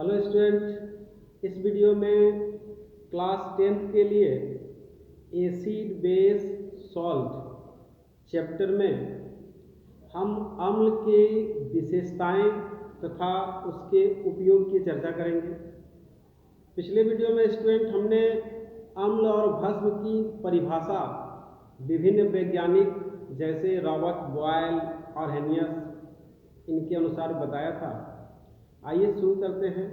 Hello student, इस video में class 10th के लिए एसिड बेस सॉल्ट चैप्टर में हम अम्ल के विशेषताएं तथा उसके उपयोग की चर्चा करेंगे। पिछले वीडियो में स्टूडेंट हमने अम्ल और भस्म की परिभाषा विभिन्न वैज्ञानिक जैसे रॉबर्ट बॉयल और हेनियस इनके अनुसार बताया था। आइए शुरू करते हैं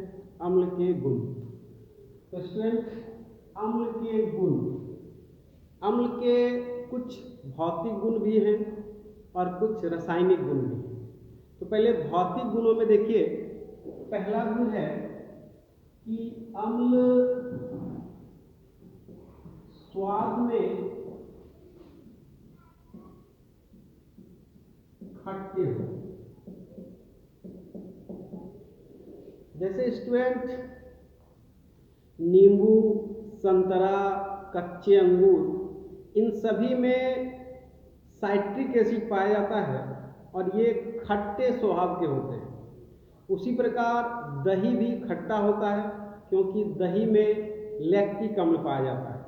अम्ल के गुण। तो स्टूडेंट, अम्ल के गुण, अम्ल के कुछ भौतिक गुण भी हैं और कुछ रासायनिक गुण भी हैं। तो पहले भौतिक गुणों में देखिए, पहला गुण है कि अम्ल स्वाद में खट्टे हो। जैसे स्टूडेंट नींबू, संतरा, कच्चे अंगूर, इन सभी में साइट्रिक एसिड पाया जाता है और ये खट्टे स्वभाव के होते हैं। उसी प्रकार दही भी खट्टा होता है क्योंकि दही में लैक्टिक अम्ल पाया जाता है।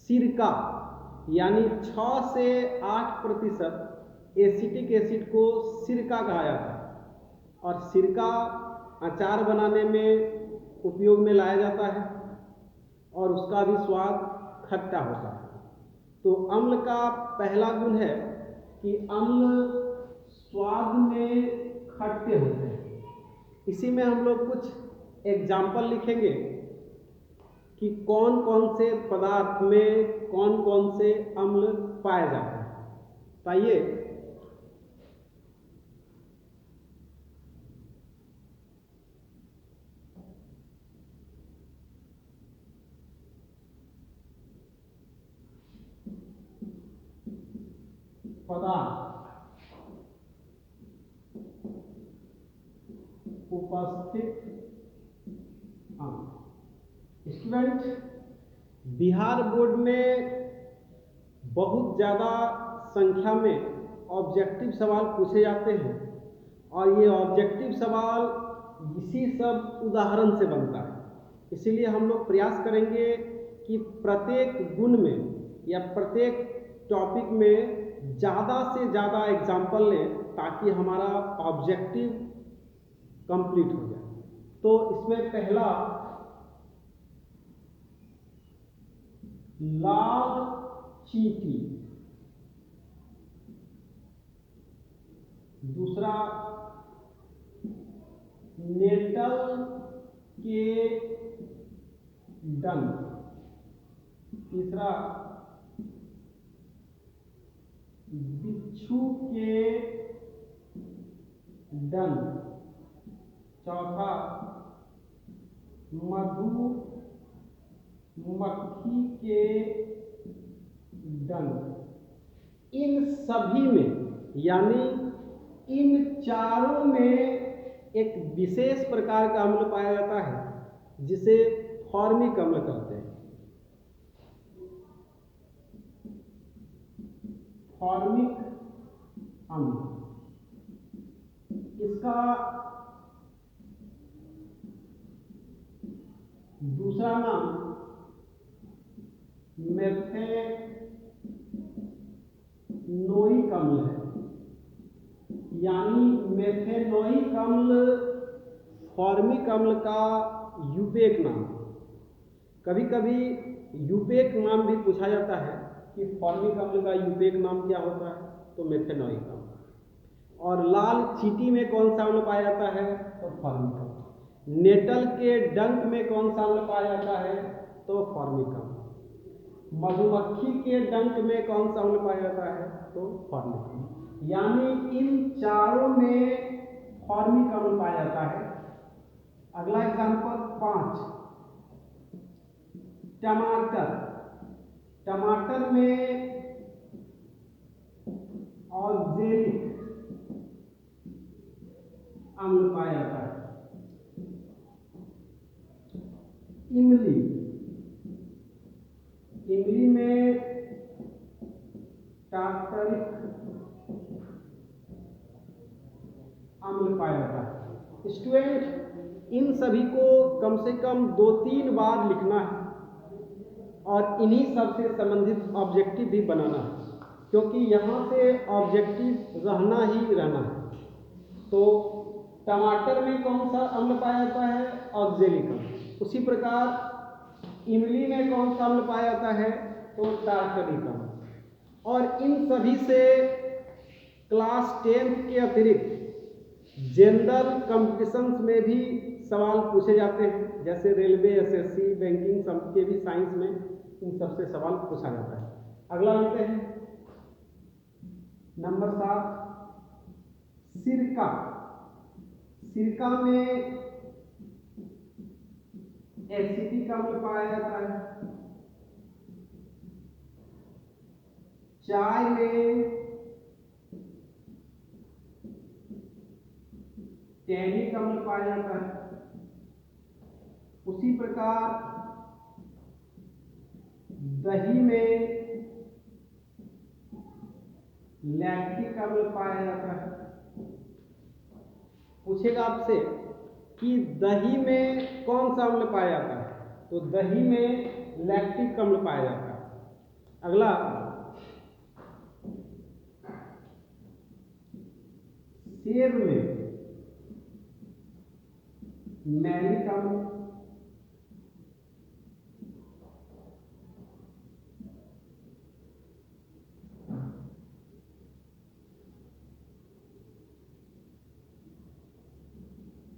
सिरका यानी 6 से 8% एसिटिक एसिड को सिरका कहा जाता है और सिरका अचार बनाने में उपयोग में लाया जाता है और उसका भी स्वाद खट्टा होता है। तो अम्ल का पहला गुण है कि अम्ल स्वाद में खट्टे होते हैं। इसी में हम लोग कुछ एग्जाम्पल लिखेंगे कि कौन कौन से पदार्थ में कौन कौन से अम्ल पाए जाते हैं। तो आइए पदार्थ उपस्थित अम्ल। स्टूडेंट, बिहार बोर्ड में बहुत ज़्यादा संख्या में ऑब्जेक्टिव सवाल पूछे जाते हैं और ये ऑब्जेक्टिव सवाल इसी सब उदाहरण से बनता है। इसीलिए हम लोग प्रयास करेंगे कि प्रत्येक गुण में या प्रत्येक टॉपिक में ज़्यादा से ज़्यादा एग्जाम्पल लें ताकि हमारा ऑब्जेक्टिव कंप्लीट हो जाए। तो इसमें पहला लाल चींटी, दूसरा नेटल के डंक, तीसरा बिच्छू के डंक, चौथा मधुमक्खी के डंक। इन सभी में यानी इन चारों में एक विशेष प्रकार का अम्ल पाया जाता है जिसे फॉर्मिक अम्ल कहते हैं। फॉर्मिक अम्ल, इसका दूसरा नाम मेथेनोइक अम्ल है। यानी मेथेनोइक अम्ल फॉर्मिक अम्ल का यूपेक नाम। कभी कभी यूपेक नाम भी पूछा जाता है कि फॉर्मिक अम्ल का यूपेक नाम क्या होता है, तो मेथेनोइक अम्ल। और लाल चींटी में कौन सा अम्ल पाया जाता है, तो फॉर्मिक अम्ल। नेटल के डंक में कौन सा अम्ल पाया जाता है, तो फॉर्मिक अम्ल। मधुमक्खी के डंक में कौन सा अम्ल पाया जाता है, तो फॉर्मिक अम्ल। यानी इन चारों में फॉर्मिक अम्ल पाया जाता है। अगला एग्जाम्पल 5, टमाटर। टमाटर में ऑक्जेलिक अम्ल पाया जाता है। इमली, इमली में टार्टरिक अम्ल पाया जाता है। स्टूडेंट इन सभी को कम से कम 2-3 बार लिखना है और इन्हीं सब से संबंधित ऑब्जेक्टिव भी बनाना है, क्योंकि यहाँ से ऑब्जेक्टिव रहना ही रहना है। तो टमाटर में कौन सा अम्ल पाया जाता है? ऑक्जेलिक अम्ल। उसी प्रकार इमली में कौन सा अम्ल पाया जाता है? तो टार्टरिक अम्ल। और इन सभी से क्लास 10 के अतिरिक्त जनरल कॉम्पिटिशन्स में भी सवाल पूछे जाते हैं, जैसे रेलवे, एसएससी, बैंकिंग, सब के भी साइंस में इन सबसे सवाल पूछा जाता है। अगला लेते हैं नंबर 7, सिरका। सिरका में एसिटिक अम्ल पाया जाता है। चाय में टैनिक अम्ल पाया जाता है। उसी प्रकार दही में लैक्टिक अम्ल पाया जाता है। पूछेगा आपसे कि दही में कौन सा अम्ल पाया जाता है? तो दही में लैक्टिक अम्ल पाया जाता है। अगला सेब में मैलिक अम्ल।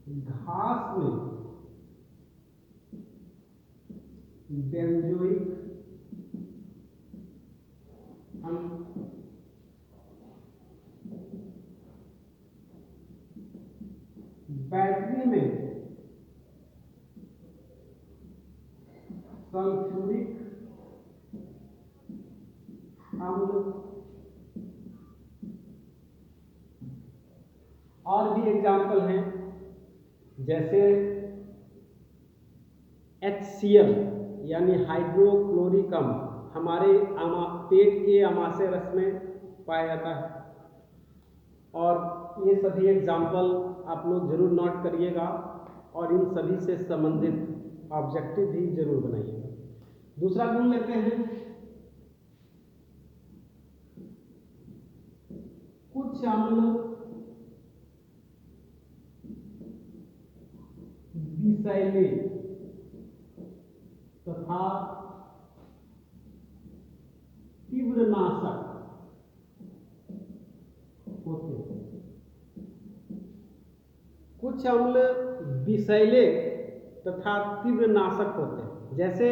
घास में बेंजोइक अम्ल। बैटरी में सल्फ्यूरिक अम्ल। और भी एग्जाम्पल हैं, जैसे HCl यानी हाइड्रोक्लोरिक अम्ल हमारे पेट के आमाशय रस में पाया जाता है। और ये सभी एग्जाम्पल आप लोग जरूर नोट करिएगा और इन सभी से संबंधित ऑब्जेक्टिव भी जरूर बनाइएगा। दूसरा गुण लेते हैं, कुछ अम्ल विषैले तथा तीव्रनाशक होते हैं। कुछ अम्ल विषैले तथा तीव्रनाशक होते हैं, जैसे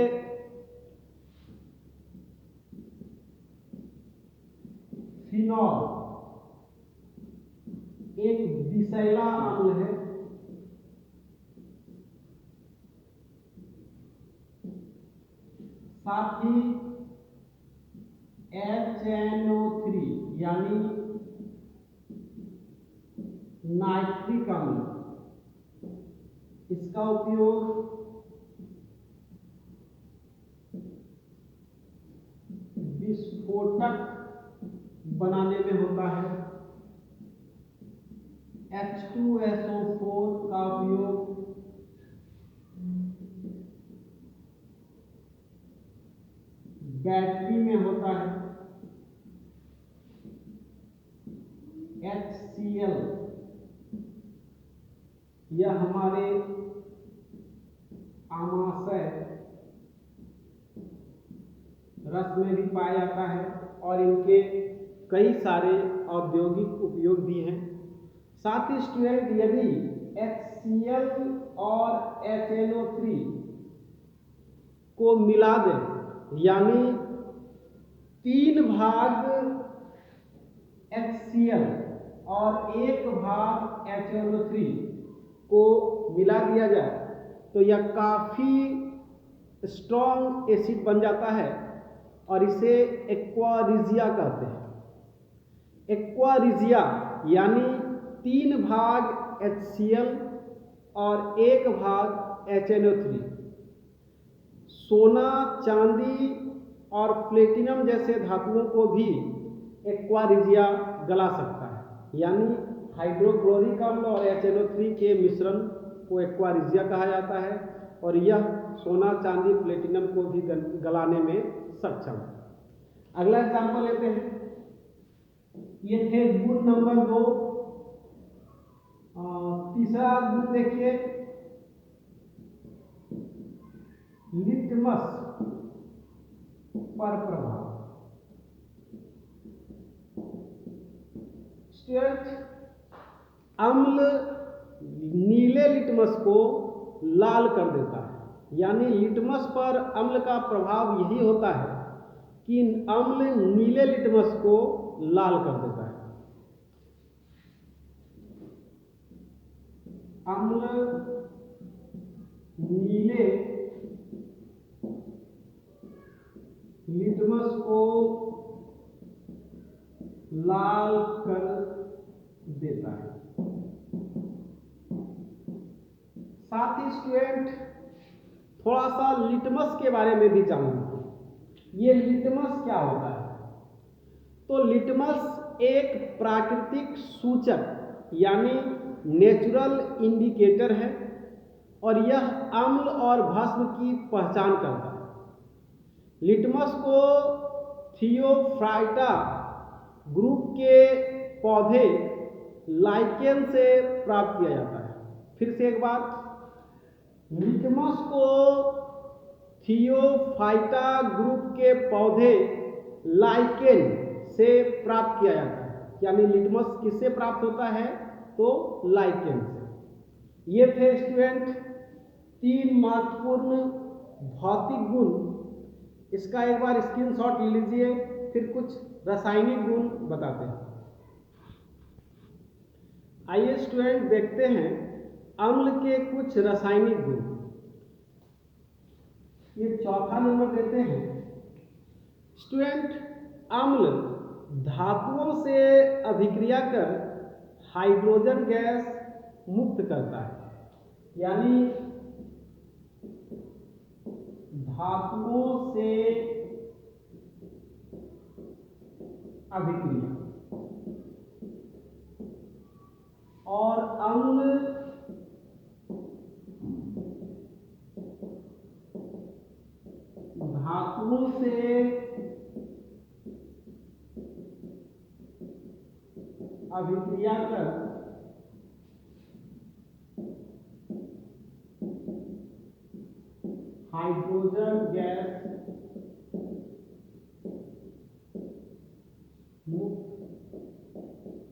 फिनॉल एक विषैला अम्ल है। साथ ही HNO3 यानी नाइट्रिक अम्ल, इसका उपयोग विस्फोटक बनाने में होता है। H2SO4 का उपयोग बैटरी में होता है। HCl यह हमारे आमाशय रस में भी पाया जाता है और इनके कई सारे औद्योगिक उपयोग भी हैं। साथ ही स्टूडेंट, यदि HCl और HNO3 को मिला दें, यानी 3 भाग HCl और 1 भाग HNO3 को मिला दिया जाए, तो यह काफ़ी स्ट्रॉन्ग एसिड बन जाता है और इसे एक्वा रिजिया कहते हैं। एक्वा रिजिया यानी 3 भाग HCl और 1 भाग HNO3 सोना, चांदी और प्लेटिनम जैसे धातुओं को भी एक्वा रिजिया गला सकता है, यानी हाइड्रोक्लोरिक अम्ल और HNO3 के मिश्रण को एक्वारिजिया कहा जाता है और यह सोना, चांदी, प्लेटिनम को भी गलाने में सक्षम है। अगला एग्जाम्पल लेते हैं। ये थे गुण नंबर 2। तीसरा गुण देखिए, लिटमस पर प्रभाव। अम्ल नीले लिटमस को लाल कर देता है, यानी लिटमस पर अम्ल का प्रभाव यही होता है कि अम्ल नीले लिटमस को लाल कर देता है। अम्ल नीले लिटमस को लाल कर देता है। साथ ही स्टूडेंट थोड़ा सा लिटमस के बारे में भी जानना। ये लिटमस क्या होता है? तो लिटमस एक प्राकृतिक सूचक यानी नेचुरल इंडिकेटर है और यह अम्ल और भस्म की पहचान करता है। लिटमस को थियोफ्राइटा ग्रुप के पौधे लाइकेन से प्राप्त किया जाता है। फिर से एक बार, लिटमस को थियोफाइटा ग्रुप के पौधे लाइकेन से प्राप्त किया जाता है, यानी लिटमस किससे प्राप्त होता है? तो लाइकेन से। ये थे स्टूडेंट 3 महत्वपूर्ण भौतिक गुण। इसका एक बार स्क्रीनशॉट ले लीजिए, फिर कुछ रासायनिक गुण बताते हैं। आइए स्टूडेंट देखते हैं अम्ल के कुछ रासायनिक गुण। ये चौथा नंबर देते हैं स्टूडेंट, अम्ल धातुओं से अभिक्रिया कर हाइड्रोजन गैस मुक्त करता है, यानी धातुओं से अभिक्रिया और अम्ल धातुओं से अभिक्रिया कर हाइड्रोजन गैस मुक्त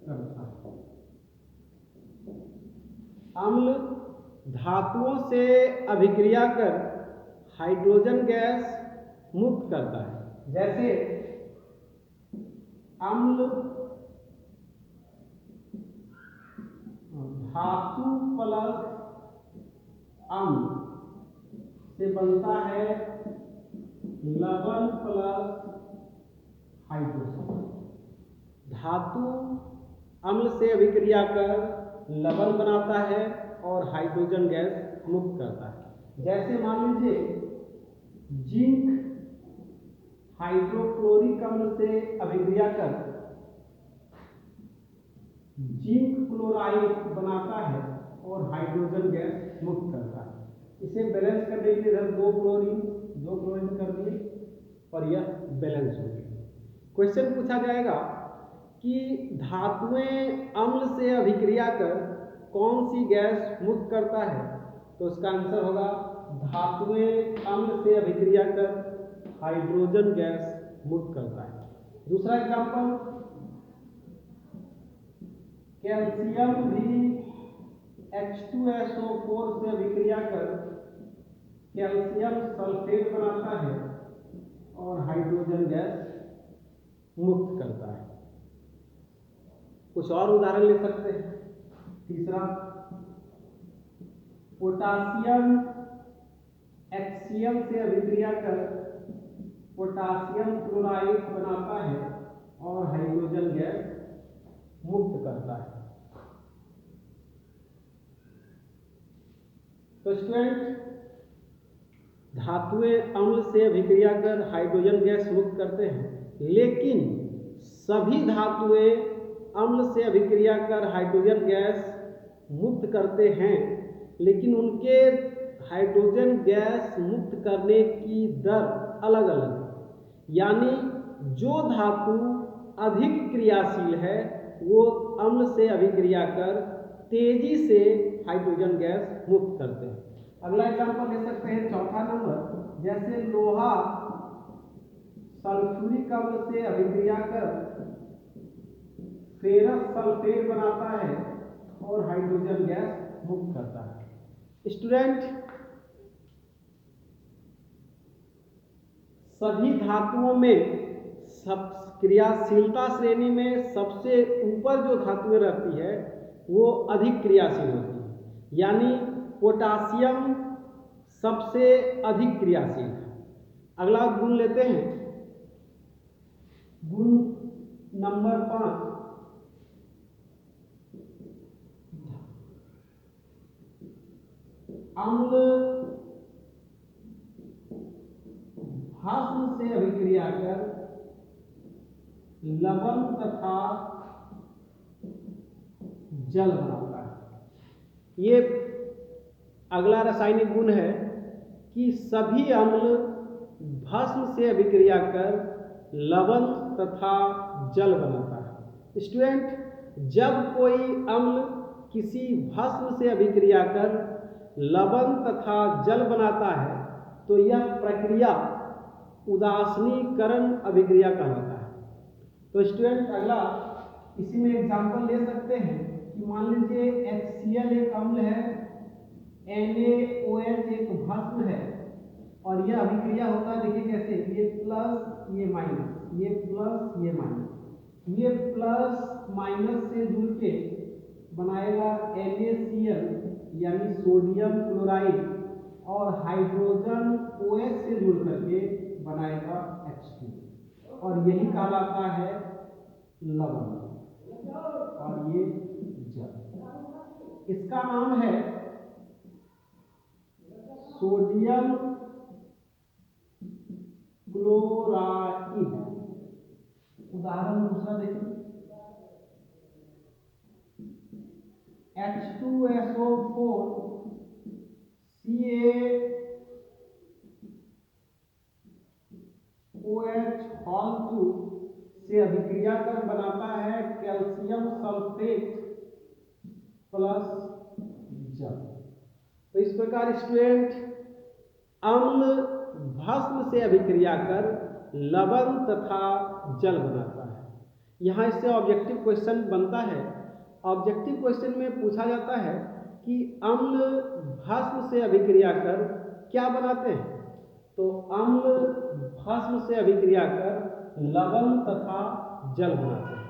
करता है। अम्ल धातुओं से अभिक्रिया कर हाइड्रोजन गैस मुक्त करता है। जैसे अम्ल धातु प्लस अम्ल से बनता है लवण प्लस हाइड्रोजन। धातु अम्ल से अभिक्रिया कर लवण बनाता है और हाइड्रोजन गैस मुक्त करता है। जैसे मान लीजिए जिंक हाइड्रोक्लोरिक अम्ल से अभिक्रिया कर जिंक क्लोराइड बनाता है और हाइड्रोजन गैस मुक्त करता है। इसे बैलेंस करने के लिए इधर दो क्लोरीन कर दिए और यह बैलेंस हो गया। क्वेश्चन पूछा जाएगा कि धातुएं अम्ल से अभिक्रिया कर कौन सी गैस मुक्त करता है? तो इसका आंसर होगा धातुएं अम्ल से अभिक्रिया कर हाइड्रोजन गैस मुक्त करता है। दूसरा एग्जांपल, कैल्शियम भी H2SO4 से अभिक्रिया कर कैल्शियम सल्फेट बनाता है और हाइड्रोजन गैस मुक्त करता है। कुछ और उदाहरण ले सकते हैं। तीसरा, पोटासियम HCl से अभिक्रिया कर पोटासियम क्लोराइड बनाता है और हाइड्रोजन गैस मुक्त करता है। तो स्टूडेंट, धातुएं अम्ल से अभिक्रिया कर हाइड्रोजन गैस मुक्त करते हैं, लेकिन सभी धातुएं अम्ल से अभिक्रिया कर हाइड्रोजन गैस मुक्त करते हैं, लेकिन उनके हाइड्रोजन गैस मुक्त करने की दर अलग अलग है। यानी जो धातु अधिक क्रियाशील है वो अम्ल से अभिक्रिया कर तेजी से हाइड्रोजन गैस मुक्त करते हैं। अगला एग्जांपल ले सकते हैं, चौथा नंबर, जैसे लोहा सल्फ्यूरिक अम्ल से अभिक्रिया कर फेरस सल्फेट बनाता है और हाइड्रोजन गैस मुक्त करता है। स्टूडेंट, सभी धातुओं में सब क्रियाशीलता श्रेणी में सबसे ऊपर जो धातुएं रहती है वो अधिक क्रियाशील होती है, यानी पोटासियम सबसे अधिक क्रियाशील है। अगला गुण लेते हैं, गुण नंबर 5, अम्ल भस्म से अभिक्रिया कर लवण तथा जल बनाता है। ये अगला रासायनिक गुण है कि सभी अम्ल भस्म से अभिक्रिया कर लवण तथा जल बनाता है। स्टूडेंट, जब कोई अम्ल किसी भस्म से अभिक्रिया कर लवण तथा जल बनाता है तो यह प्रक्रिया उदासीनीकरण अभिक्रिया कहलाता है। तो स्टूडेंट, अगला इसी में एग्जांपल ले सकते हैं कि मान लीजिए HCl एक अम्ल है, NaOH एक भस्म है, और यह अभिक्रिया होता है, देखिए कैसे, ये प्लस ये माइनस, ये प्लस ये माइनस, ये प्लस माइनस से जुड़ के बनाएगा NaCl यानी सोडियम क्लोराइड, और हाइड्रोजन OH से जुड़ करके बनाएगा H2, और यही कहलाता है लवण, और ये जल। इसका नाम है सोडियम क्लोराइड। उदाहरण दूसरा देखिए, H2SO4 CaOH2 से अभिक्रिया कर बनाता है कैल्शियम सल्फेट प्लस जल। तो इस प्रकार स्टूडेंट, अम्ल भस्म से अभिक्रिया कर लवण तथा जल बनाता है। यहाँ इससे ऑब्जेक्टिव क्वेश्चन बनता है। ऑब्जेक्टिव क्वेश्चन में पूछा जाता है कि अम्ल भस्म से अभिक्रिया कर क्या बनाते हैं, तो अम्ल भस्म से अभिक्रिया कर लवण तथा जल बनाते हैं।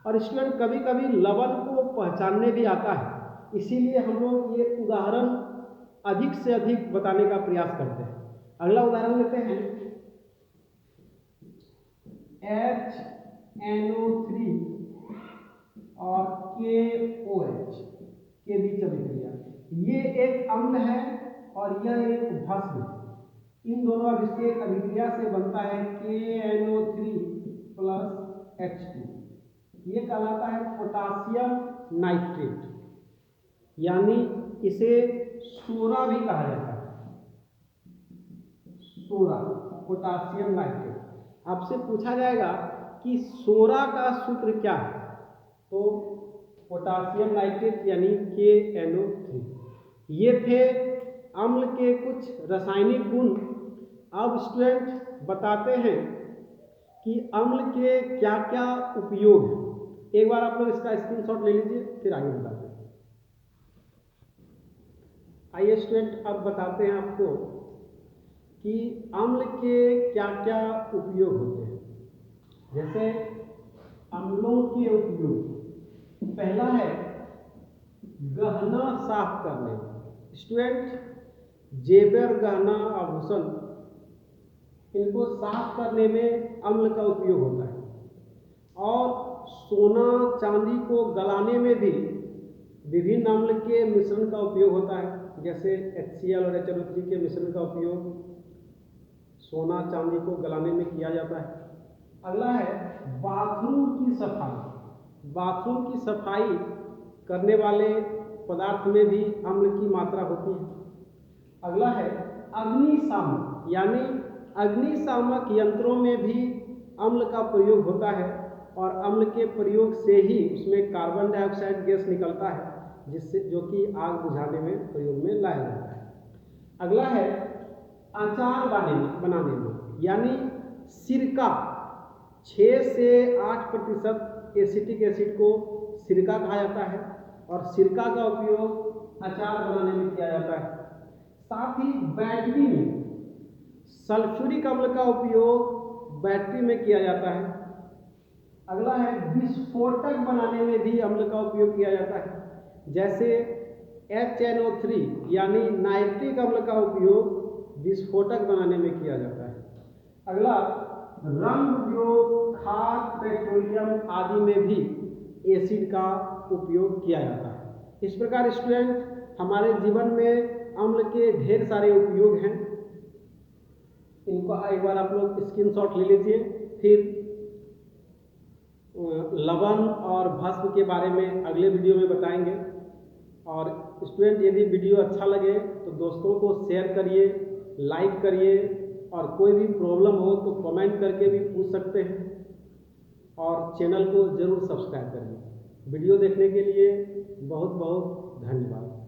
और स्टूडेंट, कभी कभी लवण को पहचानने भी आता है, इसीलिए हम लोग ये उदाहरण अधिक से अधिक बताने का प्रयास करते हैं। अगला उदाहरण लेते हैं, HNO3 और KOH के बीच अभिक्रिया, ये एक अम्ल है और यह एक भस्म है। इन दोनों अभिक्रिया से बनता है KNO3 प्लस H2, ये कहलाता है पोटासियम नाइट्रेट, यानी इसे सोरा भी कहा जाता है, सोरा, पोटासियम नाइट्रेट। आपसे पूछा जाएगा कि सोरा का सूत्र क्या है, तो पोटासियम नाइट्रेट यानी KNO3। ये थे अम्ल के कुछ रासायनिक गुण। अब स्टूडेंट बताते हैं कि अम्ल के क्या क्या उपयोग हैं। एक बार आप लोग इसका स्क्रीनशॉट ले लीजिए, फिर आगे बताते हैं। आइए स्टूडेंट, अब बताते हैं आपको कि अम्ल के क्या क्या उपयोग होते हैं। जैसे अम्लों के उपयोग, पहला है गहना साफ करने। स्टूडेंट, जेवर, गहना, आभूषण, इनको साफ करने में अम्ल का उपयोग होता है। और सोना चांदी को गलाने में भी विभिन्न अम्ल के मिश्रण का उपयोग होता है, जैसे HCl और HNO3 के मिश्रण का उपयोग सोना चांदी को गलाने में किया जाता है। अगला है बाथरूम की सफाई। बाथरूम की सफाई करने वाले पदार्थ में भी अम्ल की मात्रा होती है। अगला है अग्निशामक, यानी अग्निशामक यंत्रों में भी अम्ल का प्रयोग होता है और अम्ल के प्रयोग से ही उसमें कार्बन डाइऑक्साइड गैस निकलता है, जिससे जो कि आग बुझाने में प्रयोग में लाया जाता है। अगला है अचार बनाने में, यानी सिरका 6 से 8% एसिटिक एसिड को सिरका कहा जाता है और सिरका का उपयोग अचार बनाने में किया जाता है। साथ ही बैटरी में सल्फ्यूरिक अम्ल का उपयोग बैटरी में किया जाता है। अगला है विस्फोटक बनाने में भी अम्ल का उपयोग किया जाता है, जैसे HNO3 यानी नाइट्रिक अम्ल का उपयोग विस्फोटक बनाने में किया जाता है। अगला रंग उद्योग, खाद, पेट्रोलियम आदि में भी एसिड का उपयोग किया जाता है। इस प्रकार स्टूडेंट हमारे जीवन में अम्ल के ढेर सारे उपयोग हैं। इनको एक बार आप लोग स्क्रीनशॉट ले लीजिए। फिर लवण और भस्म के बारे में अगले वीडियो में बताएंगे। और स्टूडेंट यदि वीडियो अच्छा लगे तो दोस्तों को शेयर करिए, लाइक करिए और कोई भी प्रॉब्लम हो तो कमेंट करके भी पूछ सकते हैं और चैनल को ज़रूर सब्सक्राइब करिए। वीडियो देखने के लिए बहुत बहुत धन्यवाद।